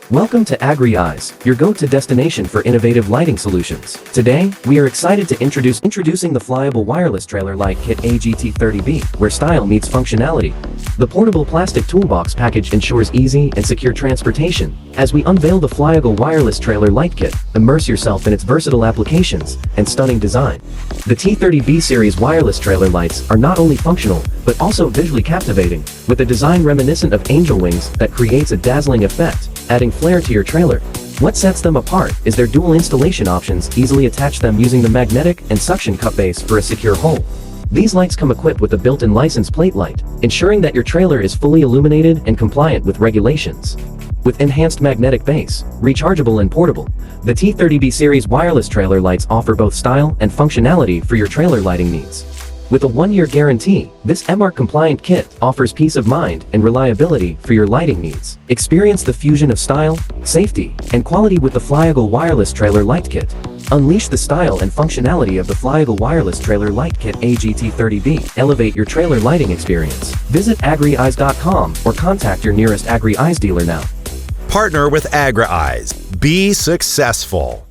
Welcome to AgriEyes, your go-to destination for innovative lighting solutions. Today, we are excited to introducing the flyable wireless trailer light kit AG-T30B, where style meets functionality. The portable plastic toolbox package ensures easy and secure transportation. As we unveil the flyable wireless trailer light kit, immerse yourself in its versatile applications and stunning design. The T30B series wireless trailer lights are not only functional, but also visually captivating, with a design reminiscent of angel wings that creates a dazzling effect, adding flair to your trailer. What sets them apart is their dual installation options. Easily attach them using the magnetic and suction cup base for a secure hold. These lights come equipped with a built-in license plate light, ensuring that your trailer is fully illuminated and compliant with regulations. With enhanced magnetic base, rechargeable and portable, the T30B series wireless trailer lights offer both style and functionality for your trailer lighting needs. With a 1-year guarantee, this MR-compliant kit offers peace of mind and reliability for your lighting needs. Experience the fusion of style, safety, and quality with the flyable wireless trailer light kit. Unleash the style and functionality of the flyable wireless trailer light kit AG-T30B. Elevate your trailer lighting experience. Visit AgriEyes.com or contact your nearest AgriEyes dealer now. Partner with AgriEyes. Be successful.